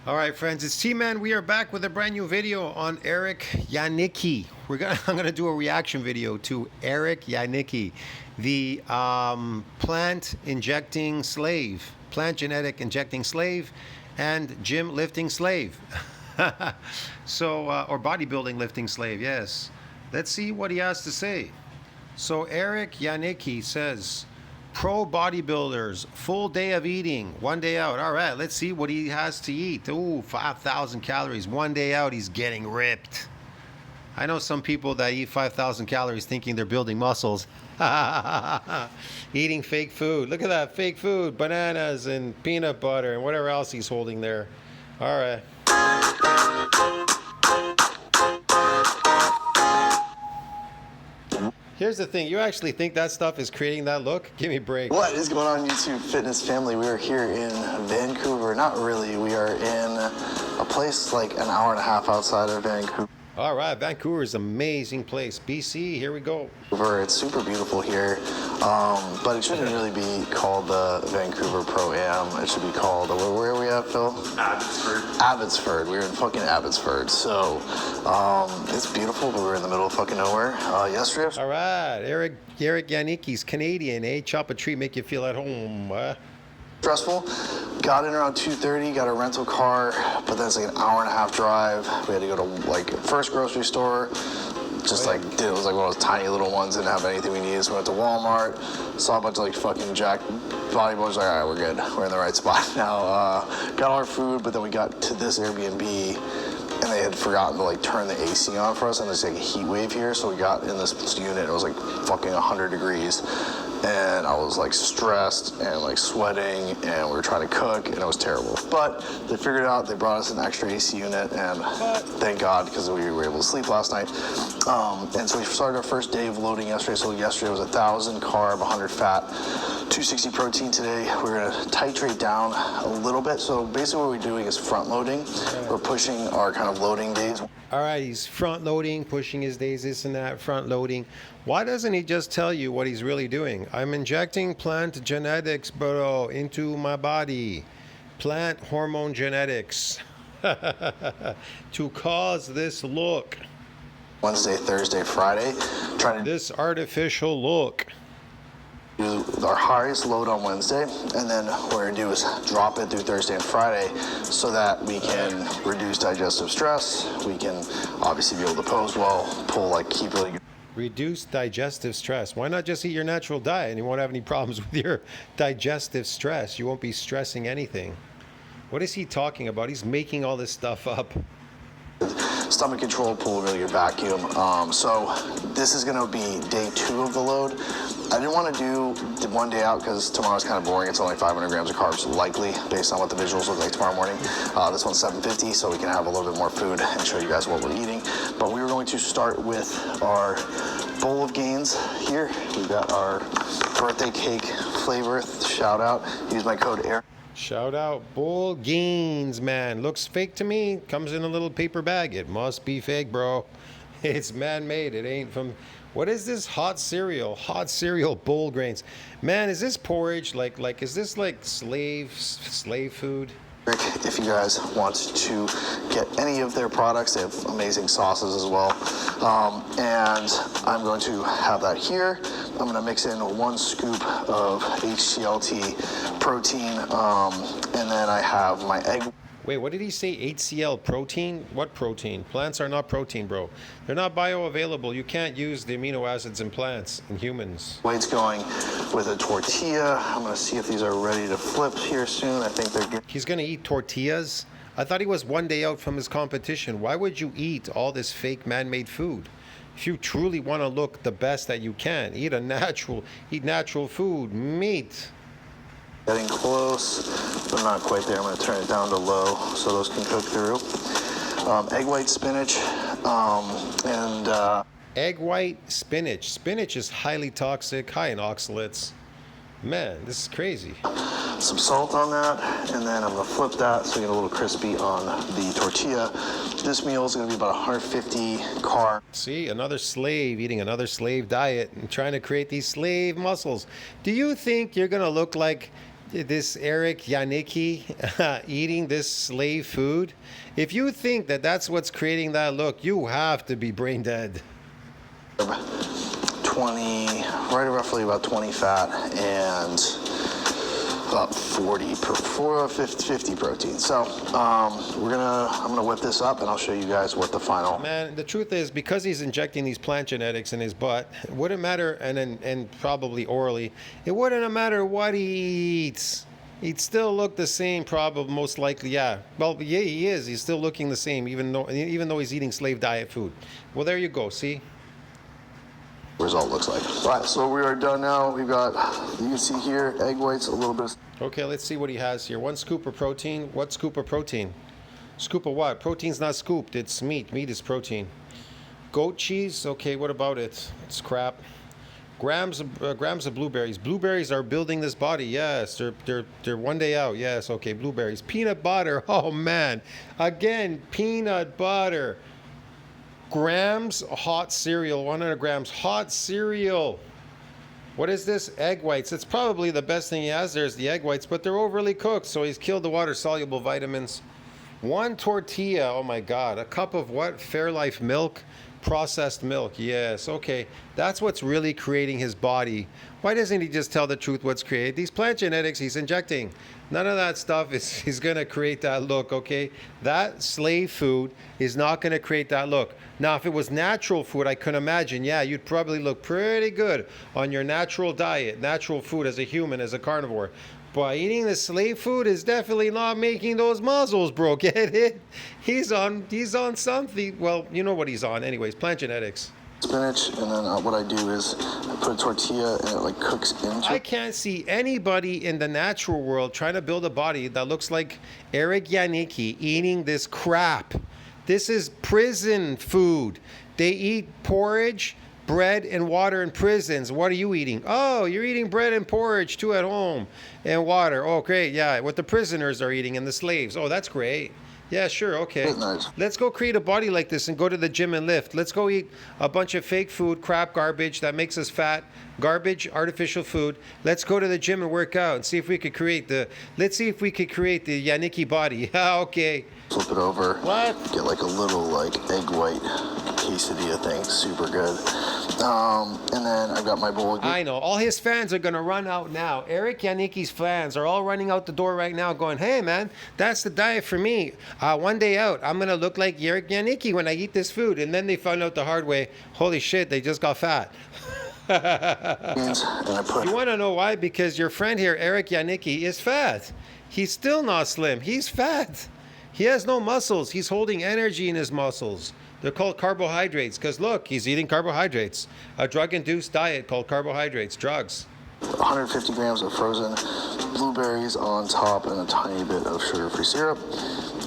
All right, friends, it's T-Man. We are back with a brand new video on Erick Janicki. I'm gonna do a reaction video to Erick Janicki, the plant genetic injecting slave, and gym lifting slave. Or bodybuilding lifting slave. Yes. Let's see what he has to say. So Erick Janicki says, pro bodybuilders, full day of eating, 1 day out. All right, let's see what he has to eat. Ooh, 5,000 calories, 1 day out, he's getting ripped. I know some people that eat 5,000 calories thinking they're building muscles. Eating fake food. Look at that, fake food, bananas and peanut butter and whatever else he's holding there. All right. Here's the thing, you actually think that stuff is creating that look? Give me a break. What is going on, YouTube fitness family? We are here in Vancouver. Not really, we are in a place like an hour and a half outside of Vancouver. All right, Vancouver is an amazing place. BC, here we go. It's super beautiful here, but it shouldn't really be called the Vancouver Pro-Am. It should be called, where are we at, Phil? Abbotsford. Abbotsford. We're in fucking Abbotsford. So, it's beautiful, but we're in the middle of fucking nowhere. Yesterday. All right, Erick Janicki's Canadian, eh? Chop a tree, make you feel at home. Stressful. Got in around 2:30, got a rental car, but then it's like an hour and a half drive. We had to go to like first grocery store, just like it was like one of those tiny little ones, didn't have anything we needed. So we went to Walmart, saw a bunch of like fucking jack bodybuilders, like, all right, we're good, we're in the right spot now. Got all our food, but then we got to this Airbnb and they had forgotten to like turn the AC on for us, and there's like a heat wave here, so we got in this unit, it was like fucking 100 degrees. And I was like stressed and like sweating, and we were trying to cook, and it was terrible. But they figured it out. They brought us an extra AC unit, and thank God, because we were able to sleep last night. And so we started our first day of loading yesterday. So yesterday was 1,000 carb, 100 fat, 260 protein today. We're gonna titrate down a little bit. So basically what we're doing is front loading. We're pushing our kind of loading days. All right, he's front loading, pushing his days, this and that, front loading. Why doesn't he just tell you what he's really doing? I'm injecting plant genetics, bro, into my body. Plant hormone genetics to cause this look. Wednesday, Thursday, Friday, trying to this artificial look. Do our highest load on Wednesday, and then what we're gonna do is drop it through Thursday and Friday so that we can reduce digestive stress. We can obviously be able to pose well, pull, like keep really good. Reduce digestive stress. Why not just eat your natural diet and you won't have any problems with your digestive stress? You won't be stressing anything. What is he talking about? He's making all this stuff up. Stomach control, pull really good vacuum. So this is gonna be day 2 of the load. I didn't want to do 1 day out because tomorrow's kind of boring. It's only 500 grams of carbs, likely, based on what the visuals look like tomorrow morning. This one's 750, so we can have a little bit more food and show you guys what we're eating. But we were going to start with our bowl of gains here. We've got our birthday cake flavor. Shout out. Use my code Erick. Shout out Bull Gains, man. Looks fake to me. Comes in a little paper bag. It must be fake, bro. It's man-made. It ain't from... What is this hot cereal? Hot cereal bowl grains. Man, is this porridge? Like is this like slave food? If you guys want to get any of their products, they have amazing sauces as well. And I'm going to have that here. I'm going to mix in 1 scoop of HCLT protein, and then I have my egg. Wait, what did he say? HCl protein? What protein? Plants are not protein, bro. They're not bioavailable. You can't use the amino acids in plants, in humans. Weight's going with a tortilla. I'm going to see if these are ready to flip here soon. I think they're good. He's going to eat tortillas? I thought he was 1 day out from his competition. Why would you eat all this fake man-made food? If you truly want to look the best that you can, eat natural food, meat. Getting close, but not quite there. I'm going to turn it down to low so those can cook through. Egg white spinach, egg white spinach. Spinach is highly toxic, high in oxalates. Man, this is crazy. Some salt on that, and then I'm going to flip that so you get a little crispy on the tortilla. This meal is going to be about 150 carbs. See, another slave eating another slave diet and trying to create these slave muscles. Do you think you're going to look like this Erick Janicki eating this slave food. If you think that that's what's creating that look, you have to be brain dead. 20, right roughly about 20 fat and about 50 protein. So I'm gonna whip this up and I'll show you guys what the final. Man, the truth is, because he's injecting these plant genetics in his butt, it wouldn't matter, and probably orally, it wouldn't matter what he eats. He'd still look the same, probably, most likely. Yeah. Well, yeah, he is. He's still looking the same, even though he's eating slave diet food. Well, there you go. See. Result looks like. All right, so we are done now. We've got, you can see here, egg whites, a little bit. Okay, let's see what he has here. 1 scoop of protein. What scoop of protein? Scoop of what? Protein's not scooped. It's meat. Meat is protein. Goat cheese. Okay, what about it? It's crap. Grams of blueberries. Blueberries are building this body. Yes, they're one day out. Yes, okay. Blueberries. Peanut butter. Oh man, again peanut butter. Grams hot cereal, 100 grams hot cereal. What is this? Egg whites. It's probably the best thing he has there is the egg whites, but they're overly cooked, so he's killed the water-soluble vitamins. 1 tortilla. Oh my God. A cup of what? Fairlife milk. Processed milk. Yes. Okay. That's what's really creating his body. Why doesn't he just tell the truth what's created? These plant genetics he's injecting. None of that stuff is going to create that look, okay? That slave food is not going to create that look. Now, if it was natural food, I can imagine, yeah, you'd probably look pretty good on your natural diet, natural food as a human, as a carnivore. But eating the slave food is definitely not making those muscles, bro. Get it? He's on something. Well, you know what he's on. Anyways, plant genetics. Spinach, and then what I do is I put a tortilla and it like cooks into. I can't see anybody in the natural world trying to build a body that looks like Erick Janicki eating this crap. This is prison food. They eat porridge, bread, and water in prisons. What are you eating? Oh, you're eating bread and porridge too at home, and water. Oh, great. Yeah, what the prisoners are eating and the slaves. Oh, that's great. Yeah, sure, okay. Nice. Let's go create a body like this and go to the gym and lift. Let's go eat a bunch of fake food, crap, garbage that makes us fat, garbage, artificial food. Let's go to the gym and work out and see if we could create the Janicki body. Okay. Flip it over. What? Get like a little like egg white quesadilla thing, super good. And then I've got my bowl. I know. All his fans are going to run out now. Erick Janicki's fans are all running out the door right now going, hey, man, that's the diet for me. One day out, I'm going to look like Erick Janicki when I eat this food. And then they found out the hard way, holy shit, they just got fat. You want to know why? Because your friend here, Erick Janicki, is fat. He's still not slim. He's fat. He has no muscles. He's holding energy in his muscles. They're called carbohydrates because, look, he's eating carbohydrates. A drug-induced diet called carbohydrates, drugs. 150 grams of frozen blueberries on top and a tiny bit of sugar-free syrup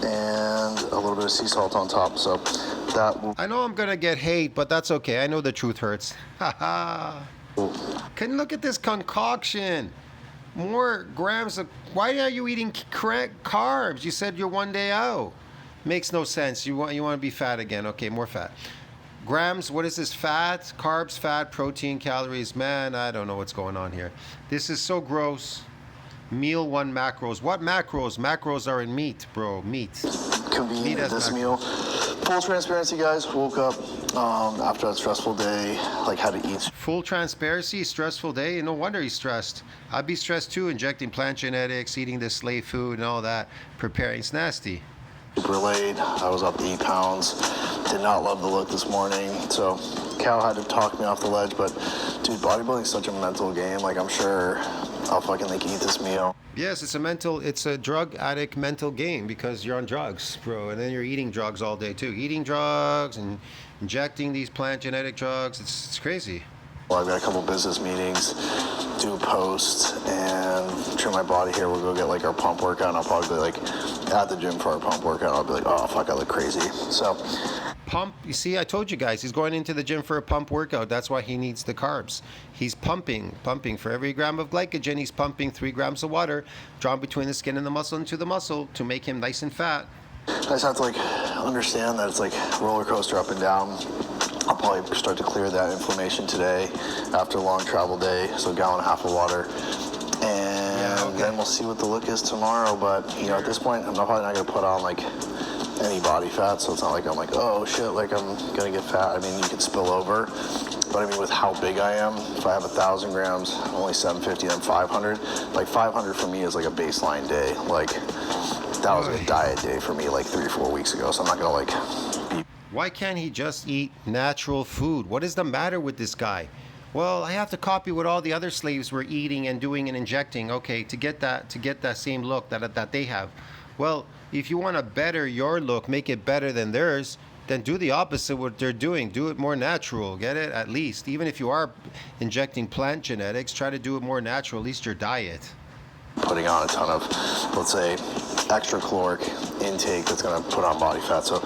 and a little bit of sea salt on top. So that will... I know I'm going to get hate, but that's okay. I know the truth hurts. Ha Can look at this concoction. More grams of... Why are you eating carbs? You said you're one day out. Makes no sense. You want to be fat again. Okay, more fat. Grams, what is this? Fat, carbs, fat, protein, calories. Man, I don't know what's going on here. This is so gross. Meal 1 macros. What macros? Macros are in meat, bro. Meat. Convenient at this meal. Full transparency, guys. Woke up after a stressful day, like had to eat. Full transparency, stressful day. No wonder he's stressed. I'd be stressed too, injecting plant genetics, eating this slave food and all that. Preparing. It's nasty. Super late. I was up 8 pounds. Did not love the look this morning. So Cal had to talk me off the ledge. But dude, bodybuilding is such a mental game. Like I'm sure I'll fucking like eat this meal. Yes, it's a drug addict mental game because you're on drugs, bro. And then you're eating drugs all day too. Eating drugs and injecting these plant genetic drugs. It's crazy. Well, I've got a couple business meetings, do a post, and trim my body here. We'll go get like our pump workout, and I'll probably be like at the gym for our pump workout. I'll be like, oh fuck, I look crazy. So pump. You see, I told you guys, he's going into the gym for a pump workout. That's why he needs the carbs. He's pumping for every gram of glycogen. He's pumping 3 grams of water drawn between the skin and the muscle into the muscle to make him nice and fat. I just have to like understand that it's like roller coaster up and down. I'll probably start to clear that inflammation today after a long travel day. So 1.5 gallons of water. And then we'll see what the look is tomorrow. But you know, at this point, I'm probably not gonna put on like any body fat, so it's not like I'm like, oh shit, like I'm gonna get fat. I mean, you could spill over, but I mean, with how big I am, if I have 1,000 grams, only 750, then 500. Like 500 for me is like a baseline day. Like that was a diet day for me like 3 or 4 weeks ago. So I'm not gonna like be. Why can't he just eat natural food? What is the matter with this guy? Well, I have to copy what all the other slaves were eating and doing and injecting, okay, to get that same look that they have. Well, if you want to better your look, make it better than theirs, then do the opposite of what they're doing. Do it more natural, get it? At least. Even if you are injecting plant genetics, try to do it more natural, at least your diet. Putting on a ton of, let's say, extra caloric intake that's going to put on body fat. So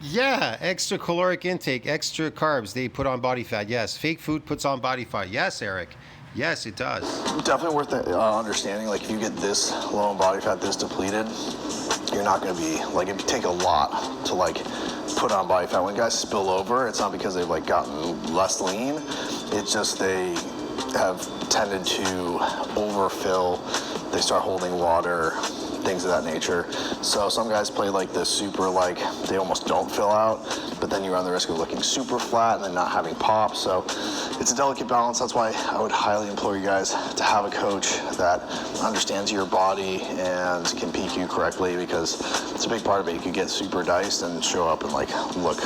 yeah, extra caloric intake, extra carbs, they put on body fat. Yes, fake food puts on body fat. Yes, Eric. Yes, it does. Definitely worth understanding. Like if you get this low in body fat, this depleted, you're not going to be, like it'd take a lot to like put on body fat. When guys spill over, it's not because they've like gotten less lean. It's just they have tended to overfill. They start holding water, things of that nature. So some guys play like this super, like they almost don't fill out, but then you run the risk of looking super flat and then not having pop. So it's a delicate balance. That's why I would highly implore you guys to have a coach that understands your body and can peak you correctly, because it's a big part of it. You could get super diced and show up and like look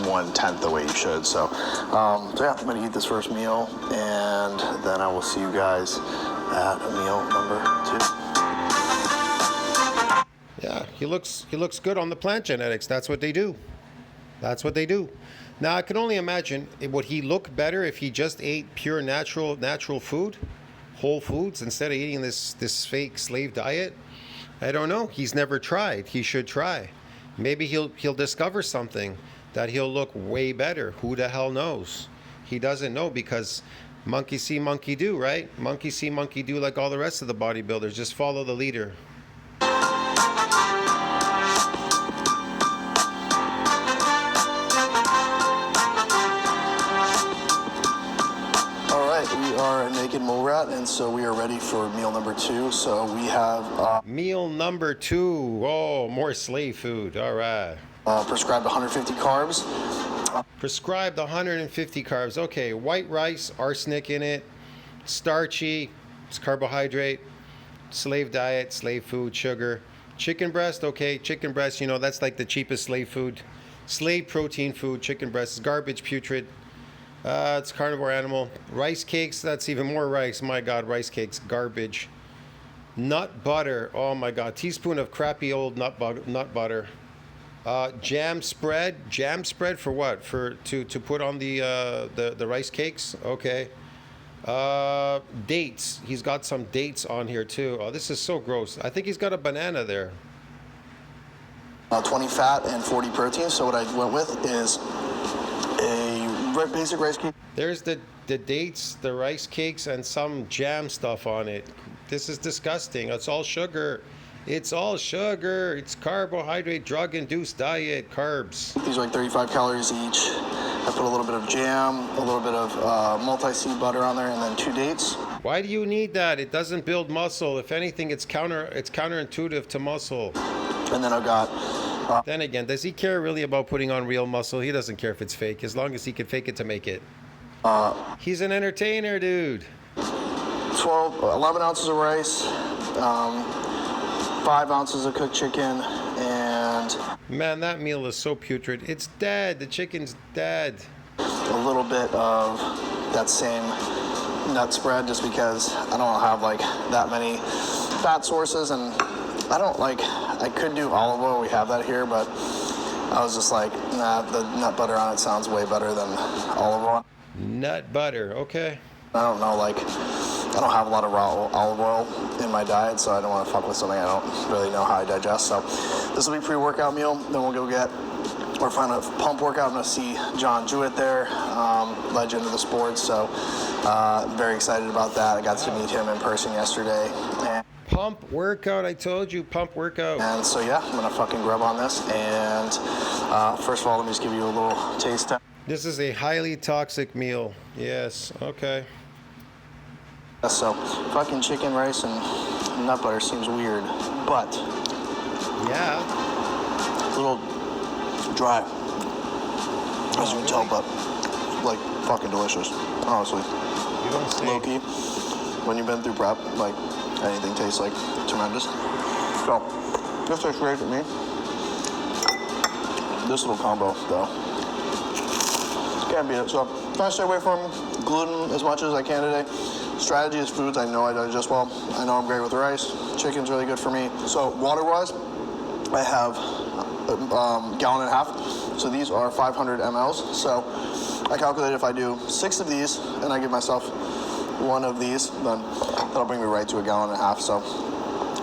1/10 the way you should. So yeah, I'm gonna eat this first meal and then I will see you guys at meal number 2. Yeah, he looks good on the plant genetics. That's what they do. That's what they do. Now I can only imagine, would he look better if he just ate pure natural food, whole foods, instead of eating this fake slave diet? I don't know. He's never tried. He should try. Maybe he'll discover something that he'll look way better. Who the hell knows? He doesn't know, because monkey see, monkey do, right? Monkey see, monkey do, like all the rest of the bodybuilders. Just follow the leader. We are Naked Mole Rat, and so we are ready for meal number 2. So we have meal number 2. Oh, more slave food. All right. Prescribed 150 carbs. Prescribed 150 carbs. Okay, white rice, arsenic in it, starchy, it's carbohydrate, slave diet, slave food, sugar. Chicken breast, okay, chicken breast, you know, that's like the cheapest slave food. Slave protein food, chicken breast is garbage, putrid. It's carnivore animal. Rice cakes, that's even more rice. My God, rice cakes, garbage. Nut butter, oh my God, teaspoon of crappy old nut butter. Jam spread for what? To put on the rice cakes? Okay. Dates. He's got some dates on here too. Oh, this is so gross. I think he's got a banana there. 20 fat and 40 protein. So what I went with is a basic rice cake. There's the dates, the rice cakes, and some jam stuff on it. This is disgusting. It's all sugar. It's all sugar. It's carbohydrate, drug-induced diet, carbs. These are like 35 calories each. I put a little bit of jam, a little bit of multi-seed butter on there, and then 2 dates. Why do you need that? It doesn't build muscle. If anything, it's counterintuitive to muscle. And then I've got... then again, does he care really about putting on real muscle? He doesn't care if it's fake, as long as he can fake it to make it. He's an entertainer, dude. 11 ounces of rice, 5 ounces of cooked chicken, and... Man, that meal is so putrid. It's dead. The chicken's dead. A little bit of that same nut spread, just because I don't have like that many fat sources, and I don't like... I could do olive oil. We have that here, but I was just like, nah, the nut butter on it sounds way better than olive oil. Nut butter, okay. I don't know, like, I don't have a lot of raw olive oil in my diet, so I don't want to fuck with something I don't really know how I digest. So this will be pre-workout meal. Then we'll go get or find a pump workout. I'm going to see John Jewett there, legend of the sport. So very excited about that. I got to meet him in person yesterday. Pump workout, I told you, pump workout. And so yeah, I'm gonna fucking grub on this. And first of all, let me just give you a little taste test. This is a highly toxic meal. Yes, okay. So fucking chicken, rice, and nut butter seems weird, but Yeah. a little dry, as you can tell, but like fucking delicious, honestly. You don't say. Low-key, when you've been through prep, like anything tastes like tremendous. So this tastes great for me. This little combo, though, can't beat it. So trying to stay away from gluten as much as I can today. Strategy is foods I know I digest well. I know I'm great with rice. Chicken's really good for me. So water-wise, I have a gallon and a half. So these are 500 mLs. So I calculated if I do 6 of these and I give myself 1 of these, then that'll bring me right to a gallon and a half. So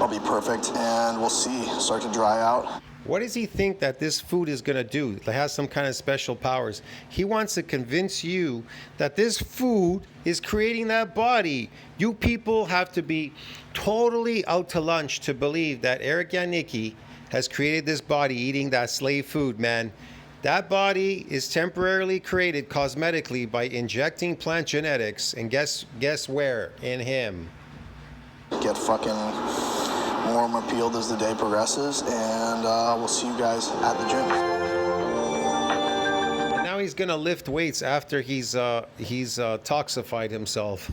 I'll be perfect, and we'll see. Start to dry out. What does he think that this food is going to do? It has some kind of special powers. He wants to convince you that this food is creating that body. You people have to be totally out to lunch to believe that Erick Janicki has created this body eating that slave food, man. That body is temporarily created cosmetically by injecting plant genetics, and guess where? In him. Get fucking more and more peeled as the day progresses, and we'll see you guys at the gym. And now he's gonna lift weights after he's toxified himself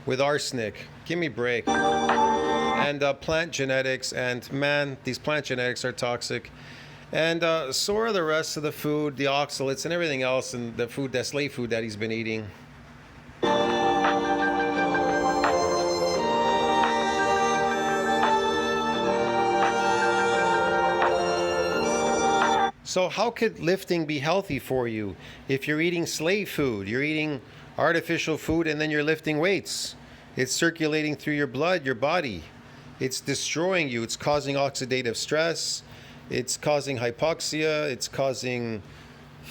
with arsenic. Give me a break. And plant genetics, and man, these plant genetics are toxic. And so are the rest of the food, the oxalates and everything else, and the food, that slave food that he's been eating. So how could lifting be healthy for you if you're eating slave food? You're eating artificial food and then you're lifting weights. It's circulating through your blood, your body. It's destroying you. It's causing oxidative stress. It's causing hypoxia. It's causing,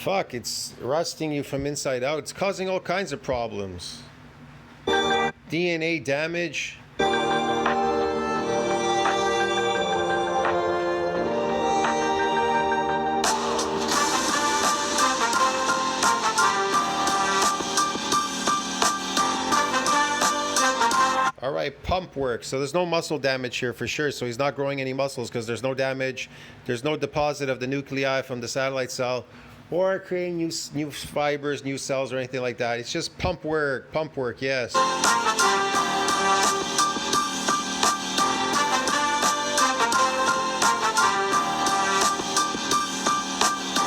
it's rusting you from inside out. It's causing all kinds of problems. DNA damage. All right, pump work. So there's no muscle damage here for sure. So he's not growing any muscles because there's no damage. There's no deposit of the nuclei from the satellite cell or creating new fibers, new cells, or anything like that. It's just pump work, yes.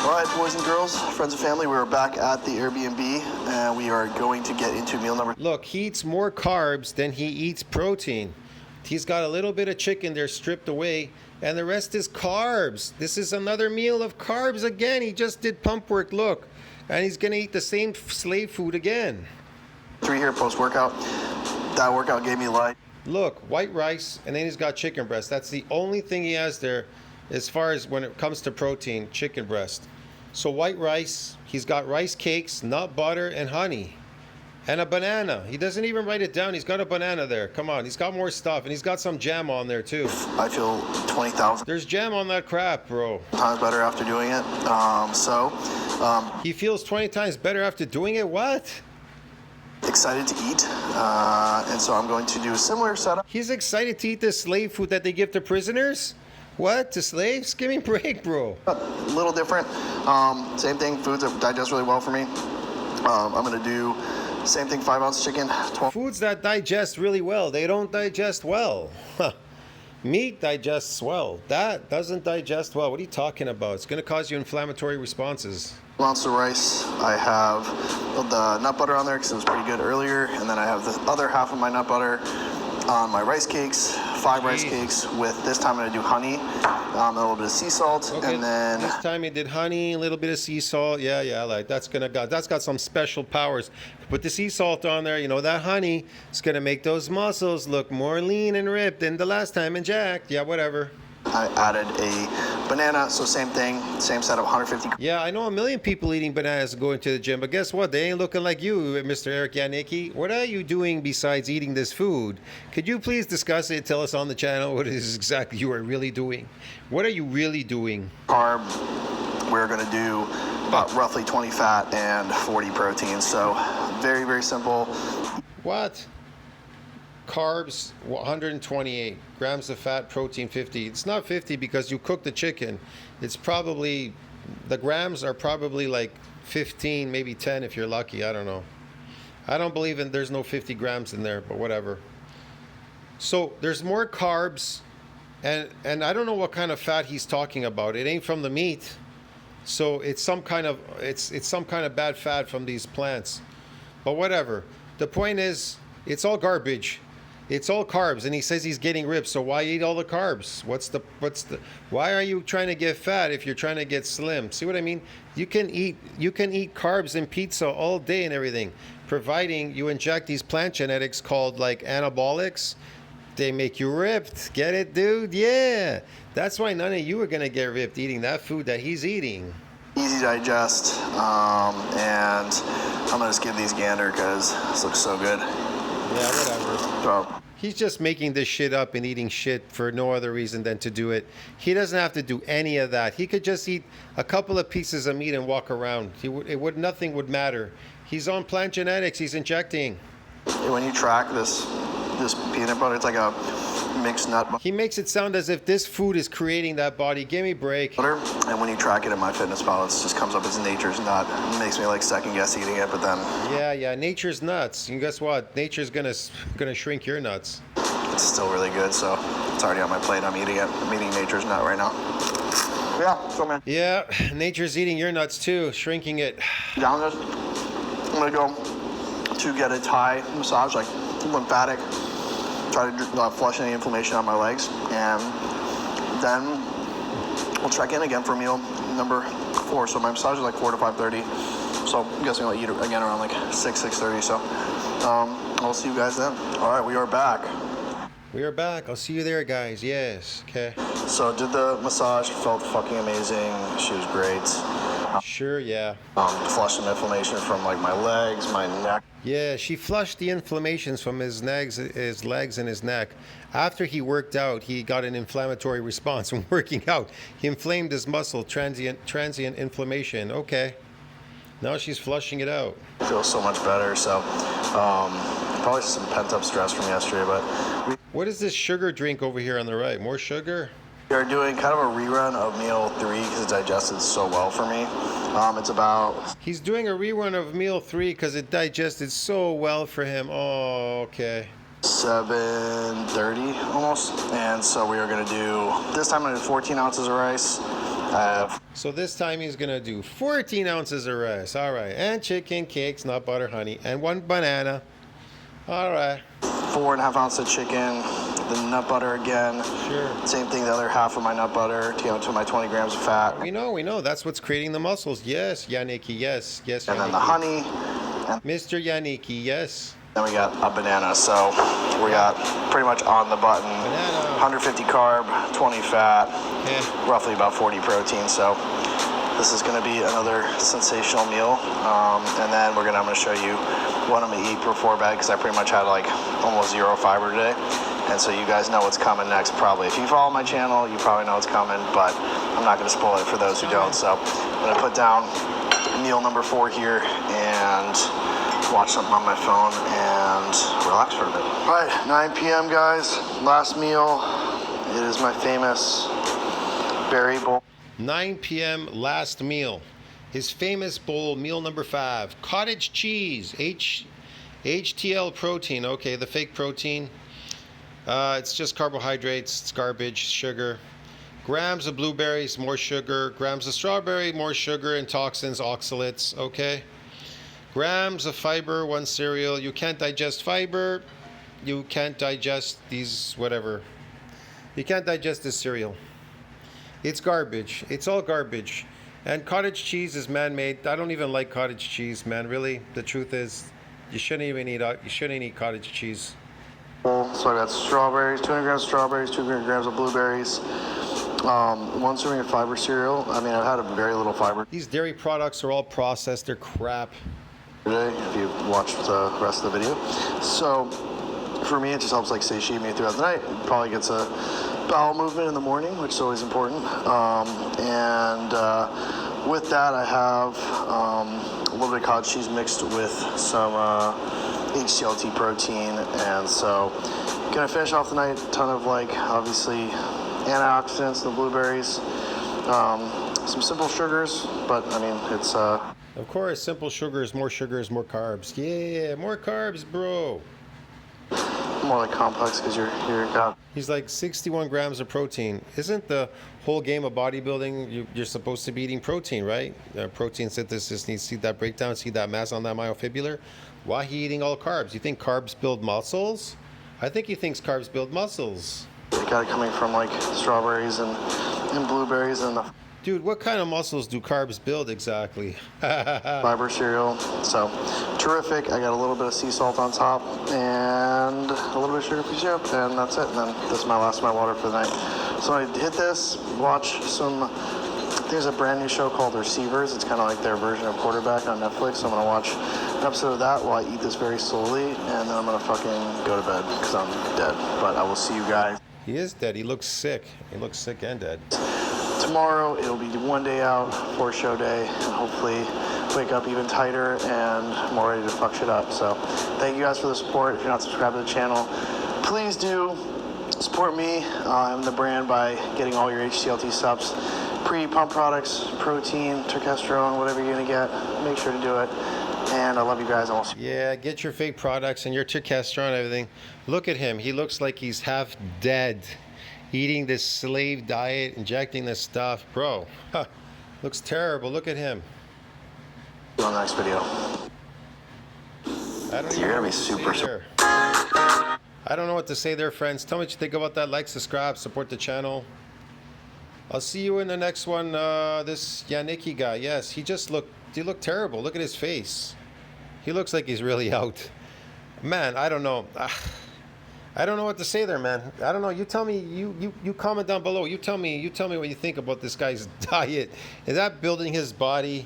All right, boys and girls, friends and family, we're back at the Airbnb, and we are going to get into meal number. Look, he eats more carbs than he eats protein. He's got a little bit of chicken there stripped away, and the rest is carbs. This is another meal of carbs again. He just did pump work, look, and he's gonna eat the same slave food again. 3 here post-workout. That workout gave me light. Look, white rice, and then he's got chicken breast. That's the only thing he has there as far as when it comes to protein, chicken breast. So white rice, he's got rice cakes, nut butter, and honey. And a banana. He doesn't even write it down. He's got a banana there. Come on, he's got more stuff, and he's got some jam on there too. I feel 20,000 There's jam on that crap, bro. times better after doing it. He feels 20 times better after doing it? What? Excited to eat, and so I'm going to do a similar setup. He's excited to eat the slave food that they give to prisoners? What? To slaves? Give me a break, bro. A little different. Same thing, foods that digest really well for me. I'm going to do same thing, 5 ounce chicken. 12. Foods that digest really well, they don't digest well. Meat digests well. That doesn't digest well. What are you talking about? It's going to cause you inflammatory responses. Ounce of rice. I have the nut butter on there because it was pretty good earlier, and then I have the other half of my nut butter on my rice cakes, 5 rice cakes with, this time I'm going to do honey, a little bit of sea salt, Okay, and then this time he did honey, a little bit of sea salt. Yeah, like that's got some special powers. Put the sea salt on there, you know, that honey is gonna make those muscles look more lean and ripped than the last time and jacked. Yeah, whatever. I added a banana, so same thing, same setup, 150. Yeah, I know a million people eating bananas going to the gym, but guess what? They ain't looking like you, Mr. Erick Janicki. What are you doing besides eating this food? Could you please discuss it? Tell us on the channel what it is exactly you are really doing. What are you really doing? Carb, we're gonna do about roughly 20 fat and 40 protein, so very, very simple. What? carbs 128, grams of fat, protein 50. It's not 50 because you cook the chicken. It's probably, the grams are probably like 15, maybe 10 if you're lucky. I don't know. I don't believe in, there's no 50 grams in there, but whatever. So there's more carbs, and I don't know what kind of fat he's talking about. It ain't from the meat. So it's some kind of, it's some kind of bad fat from these plants. But whatever. The point is, it's all garbage. It's all carbs, and he says he's getting ripped. So why eat all the carbs? Why are you trying to get fat if you're trying to get slim? See what I mean? You can eat carbs and pizza all day and everything, providing you inject these plant genetics called like anabolics. They make you ripped. Get it, dude? Yeah. That's why none of you are gonna get ripped eating that food that he's eating. Easy to digest, and I'm gonna just give these gander because this looks so good. Yeah, whatever. So, He's just making this shit up and eating shit for no other reason than to do it. He doesn't have to do any of that. He could just eat a couple of pieces of meat and walk around. Nothing would matter. He's on plant genetics. He's injecting. when you track this peanut butter, it's like a mixed nut He makes it sound as if this food is creating that body. Give me a break. butter, and when you track it in MyFitnessPal, it just comes up as nature's nut. It makes me like second guess eating it, but then Yeah, nature's nuts. And guess what? Nature's gonna shrink your nuts. it's still really good, so it's already on my plate. I'm eating it. I'm eating nature's nut right now. Yeah, so man. Yeah, nature's eating your nuts too, shrinking it. Down this, I'm gonna go to get a Thai massage, like lymphatic, try to flush any inflammation out my legs, and then we'll check in again for meal number 4. So my massage is like 4 to 5:30. So I'm guessing I'll eat again around like 6:30. So I'll see you guys then. All right, we are back. We are back. I'll see you there, guys. Yes. Okay. So did the massage, felt fucking amazing. She was great. Sure. Yeah. Flushed some inflammation from like my legs, my neck. Yeah, she flushed the inflammations from his legs and his neck. After he worked out, he got an inflammatory response from working out. He inflamed his muscle, transient inflammation. Okay. Now she's flushing it out. Feels so much better. So probably some pent up stress from yesterday, but What is this sugar drink over here on the right? More sugar? we are doing kind of a rerun of meal 3 because it digested so well for me. It's about He's doing a rerun of meal 3 because it digested so well for him. Oh, okay. 7:30 almost, and so we are going to do this time. I'm going to do 14 ounces of rice. So this time he's gonna do 14 ounces of rice. All right, and chicken, cakes, nut butter, honey, and 1 banana. All right. 4.5 ounces of chicken, the nut butter again. Sure. Same thing, the other half of my nut butter to get to my 20 grams of fat. We know. That's what's creating the muscles. Yes, Janicki. Yes, And then the Janicki. honey. And Mr. Janicki. Yes. then we got a banana. So we got pretty much on the button. Banana. 150 carb, 20 fat, Yeah. roughly about 40 protein. So this is going to be another sensational meal. And then I'm going to show you what I'm going to eat before bed because I pretty much had like almost 0 fiber today. And so you guys know what's coming next probably. If you follow my channel, you probably know what's coming, but I'm not going to spoil it for those who don't. So I'm going to put down meal number 4 here and watch something on my phone and relax for a bit. All right, 9 p.m. guys, last meal. It is my famous berry bowl. 9 p.m. last meal. His famous bowl, meal number 5. Cottage cheese. HTL protein. Okay, the fake protein. It's just carbohydrates. It's garbage, sugar. Grams of blueberries, more sugar. Grams of strawberry, more sugar and toxins, oxalates. Okay. Grams of fiber, 1 cereal. You can't digest fiber. You can't digest these, whatever. You can't digest this cereal. It's garbage. It's all garbage. And cottage cheese is man-made. I don't even like cottage cheese, man. Really, the truth is, you shouldn't eat cottage cheese. So I got strawberries, 200 grams of strawberries, 200 grams of blueberries, 1 serving of fiber cereal. I mean, I've had a very little fiber These dairy products are all processed. They're crap. today, if you watched the rest of the video. So for me, it just helps like satiate me throughout the night. It probably gets a bowel movement in the morning, which is always important. With that, I have a little bit of cottage cheese mixed with some HCLT protein, and so gonna finish off the night. Ton of like obviously antioxidants, the blueberries, some simple sugars, but I mean it's Of course, simple sugars, more more carbs. Yeah, more carbs, bro. more like complex because you're got. He's like 61 grams of protein. Isn't the whole game of bodybuilding, you're supposed to be eating protein, right? Protein synthesis needs to see that breakdown, see that mass on that myofibrillar. Why he eating all carbs? You think carbs build muscles? I think he thinks carbs build muscles. You got it coming from like strawberries and blueberries and the Dude, what kind of muscles do carbs build exactly? fiber cereal. So terrific. I got a little bit of sea salt on top and a little bit of sugar-free syrup, and that's it. And then this is my last of my water for the night. So I hit this, watch some. There's a brand new show called Receivers. It's kind of like their version of Quarterback on Netflix. So I'm gonna watch an episode of that while I eat this very slowly, and then I'm gonna fucking go to bed because I'm dead. But I will see you guys. He is dead. He looks sick. He looks sick and dead. Tomorrow it'll be one day out for show day, and hopefully wake up even tighter and more ready to fuck shit up. So thank you guys for the support. If you're not subscribed to the channel, please do support me and the brand by getting all your HCLT subs, pre-pump products, protein, testosterone, whatever you're gonna get. Make sure to do it. And I love you guys also. Yeah, get your fake products and your testosterone and everything. Look at him. He looks like he's half dead. Eating this slave diet, injecting this stuff. Bro, looks terrible. Look at him. On the next video. You're gonna be super. I don't know what to say there, friends. Tell me what you think about that. Like, subscribe, support the channel. I'll see you in the next one. This Janicki guy, yes, he looked terrible. Look at his face. He looks like he's really out. Man, I don't know. I don't know what to say there, man. I don't know. You tell me. You comment down below. You tell me what you think about this guy's diet. Is that building his body?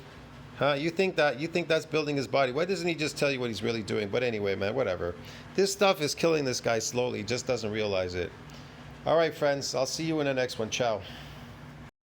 Huh? You think that's building his body? Why doesn't he just tell you what he's really doing? But anyway, man, whatever. This stuff is killing this guy slowly. He just doesn't realize it. All right, friends. I'll see you in the next one. Ciao.